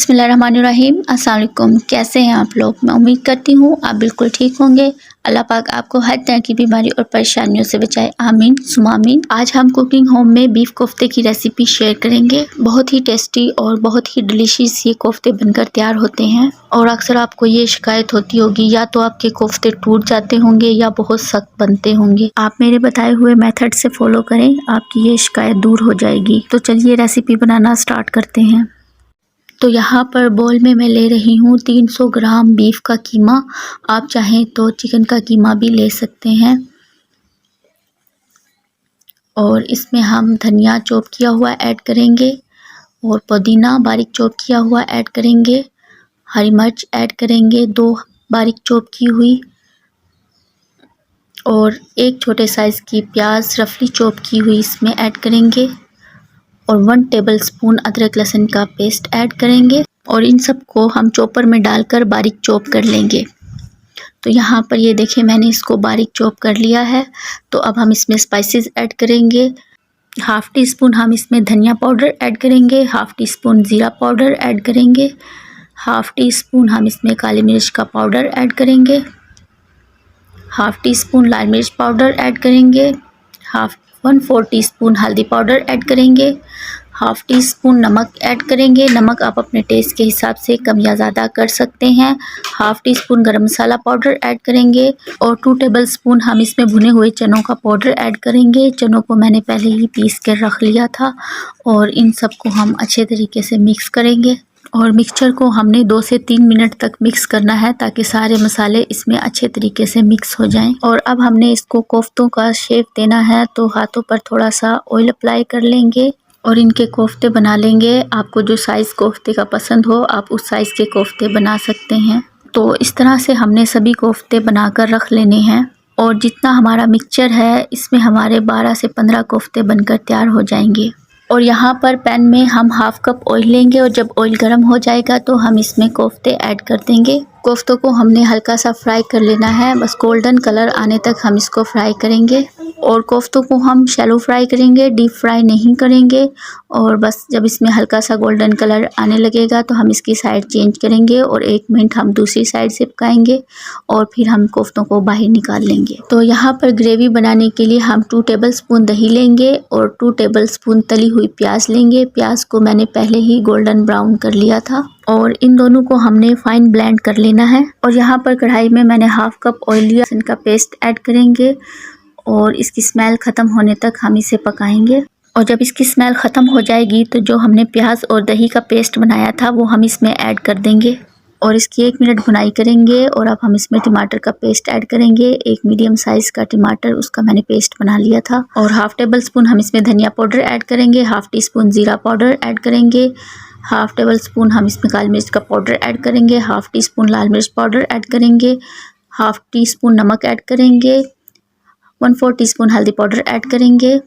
बिस्मिल्लाहिर्रहमानिर्रहीम। अस्सलाम वालेकुम। कैसे हैं आप लोग? मैं उम्मीद करती हूँ आप बिल्कुल ठीक होंगे। अल्लाह पाक आपको हर तरह की बीमारी और परेशानियों से बचाए, आमीन सुमा आमीन। आज हम कुकिंग होम में बीफ कोफ्ते की रेसिपी शेयर करेंगे। बहुत ही टेस्टी और बहुत ही डिलीशियस ये कोफ्ते बनकर तैयार होते हैं। और अक्सर आपको ये शिकायत होती होगी, या तो आपके कोफ्ते टूट जाते होंगे या बहुत सख्त बनते होंगे। आप मेरे बताए हुए मेथड से फॉलो करें, आपकी ये शिकायत दूर हो जाएगी। तो चलिए रेसिपी बनाना स्टार्ट करते हैं। तो यहाँ पर बोल में मैं ले रही हूँ 300 ग्राम बीफ का कीमा। आप चाहें तो चिकन का कीमा भी ले सकते हैं। और इसमें हम धनिया चॉप किया हुआ ऐड करेंगे और पुदीना बारीक चॉप किया हुआ ऐड करेंगे। हरी मिर्च ऐड करेंगे 2 बारीक चॉप की हुई, और 1 छोटे साइज़ की प्याज रफली चॉप की हुई इसमें ऐड करेंगे। और 1 टेबलस्पून अदरक लहसुन का पेस्ट ऐड करेंगे। और इन सब को हम चॉपर में डालकर बारीक चॉप कर लेंगे। तो यहाँ पर ये देखें, मैंने इसको बारीक चॉप कर लिया है। तो अब हम इसमें स्पाइसेस ऐड करेंगे। 1/2 टीस्पून हम इसमें धनिया पाउडर ऐड करेंगे। 1/2 टीस्पून ज़ीरा पाउडर ऐड करेंगे। 1/2 टीस्पून हम इसमें काली मिर्च का पाउडर ऐड करेंगे। 1/2 टीस्पून लाल मिर्च पाउडर ऐड करेंगे। 1/4 टीस्पून हल्दी पाउडर ऐड करेंगे। 1/2 टीस्पून नमक ऐड करेंगे। नमक आप अपने टेस्ट के हिसाब से कम या ज़्यादा कर सकते हैं। 1/2 टीस्पून गरम मसाला पाउडर ऐड करेंगे। और 2 टेबलस्पून हम इसमें भुने हुए चनों का पाउडर ऐड करेंगे। चनों को मैंने पहले ही पीस कर रख लिया था। और इन सब को हम अच्छे तरीके से मिक्स करेंगे। और मिक्सचर को हमने 2 से 3 मिनट तक मिक्स करना है, ताकि सारे मसाले इसमें अच्छे तरीके से मिक्स हो जाएं। और अब हमने इसको कोफ्तों का शेप देना है, तो हाथों पर थोड़ा सा ऑयल अप्लाई कर लेंगे और इनके कोफ्ते बना लेंगे। आपको जो साइज़ कोफ्ते का पसंद हो, आप उस साइज़ के कोफ्ते बना सकते हैं। तो इस तरह से हमने सभी कोफ्ते बनाकर रख लेने हैं। और जितना हमारा मिक्सचर है, इसमें हमारे 12 से 15 कोफ्ते बनकर तैयार हो जाएंगे। और यहाँ पर पैन में हम 1/2 कप ऑयल लेंगे, और जब ऑयल गर्म हो जाएगा तो हम इसमें कोफ्ते ऐड कर देंगे। कोफ्तों को हमने हल्का सा फ्राई कर लेना है, बस गोल्डन कलर आने तक हम इसको फ्राई करेंगे। और कोफ्तों को हम शैलो फ्राई करेंगे, डीप फ्राई नहीं करेंगे। और बस जब इसमें हल्का सा गोल्डन कलर आने लगेगा तो हम इसकी साइड चेंज करेंगे और 1 मिनट हम दूसरी साइड से पकाएंगे। और फिर हम कोफ्तों को बाहर निकाल लेंगे। तो यहाँ पर ग्रेवी बनाने के लिए हम 2 टेबलस्पून दही लेंगे और 2 टेबलस्पून तली हुई प्याज लेंगे। प्याज को मैंने पहले ही गोल्डन ब्राउन कर लिया था। और इन दोनों को हमने फाइन ब्लेंड कर लेना है। और यहाँ पर कढ़ाई में मैंने 1/2 कप ऑयल लिया, इनका पेस्ट ऐड करेंगे। और इसकी स्मेल ख़त्म होने तक हम इसे पकाएंगे। और जब इसकी स्मेल ख़त्म हो जाएगी तो जो हमने प्याज और दही का पेस्ट बनाया था वो हम इसमें ऐड कर देंगे। और इसकी 1 मिनट भुनाई करेंगे। और अब हम इसमें टमाटर का पेस्ट ऐड करेंगे। 1 मीडियम साइज़ का टमाटर, उसका मैंने पेस्ट बना लिया था। और 1/2 टेबलस्पून हम इसमें धनिया पाउडर ऐड करेंगे। 1/2 टीस्पून ज़ीरा पाउडर ऐड करेंगे। 1/2 टेबलस्पून हम इसमें काली मिर्च का पाउडर ऐड करेंगे। 1/2 टीस्पून लाल मिर्च पाउडर ऐड करेंगे। 1/2 टीस्पून नमक ऐड करेंगे। 1/4 टीस्पून हल्दी पाउडर ऐड करेंगे।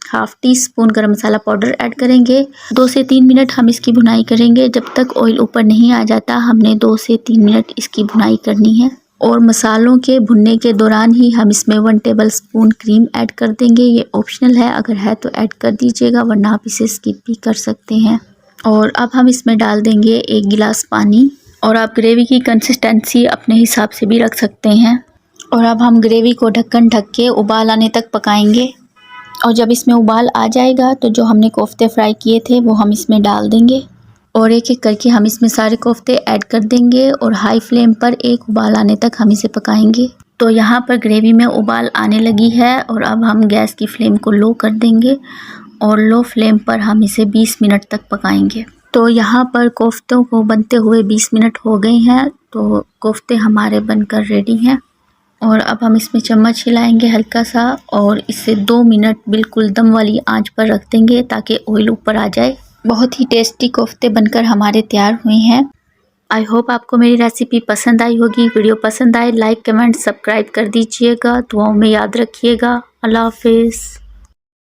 1/2 टीस्पून गरम मसाला पाउडर ऐड करेंगे। 2 से 3 मिनट हम इसकी भुनाई करेंगे। जब तक ऑयल ऊपर नहीं आ जाता, हमने 2 से 3 मिनट इसकी भुनाई करनी है। और मसालों के भुनने के दौरान ही हम इसमें 1 टेबलस्पून क्रीम ऐड कर देंगे। ये ऑप्शनल है, अगर है तो ऐड कर दीजिएगा, वरना आप इसे स्किप भी कर सकते हैं। और अब हम इसमें डाल देंगे 1 गिलास पानी। और आप ग्रेवी की कंसिस्टेंसी अपने हिसाब से भी रख सकते हैं। और अब हम ग्रेवी को ढक्कन ढक के उबाल आने तक पकाएंगे। और जब इसमें उबाल आ जाएगा तो जो हमने कोफ्ते फ्राई किए थे वो हम इसमें डाल देंगे। और एक एक करके हम इसमें सारे कोफ्ते ऐड कर देंगे। और हाई फ्लेम पर एक उबाल आने तक हम इसे पकाएंगे। तो यहाँ पर ग्रेवी में उबाल आने लगी है। और अब हम गैस की फ्लेम को लो कर देंगे। और लो फ्लेम पर हम इसे 20 मिनट तक पकाएंगे। तो यहाँ पर कोफ्तों को बनते हुए 20 मिनट हो गए हैं। तो कोफ्ते हमारे बनकर रेडी हैं। और अब हम इसमें चम्मच हिलाएंगे हल्का सा, और इसे 2 मिनट बिल्कुल दम वाली आंच पर रख देंगे, ताकि ऑयल ऊपर आ जाए। बहुत ही टेस्टी कोफ्ते बनकर हमारे तैयार हुए हैं। आई होप आपको मेरी रेसिपी पसंद आई होगी। वीडियो पसंद आए लाइक कमेंट सब्सक्राइब कर दीजिएगा। दुआओं में याद रखिएगा। अल्लाह हाफिज़।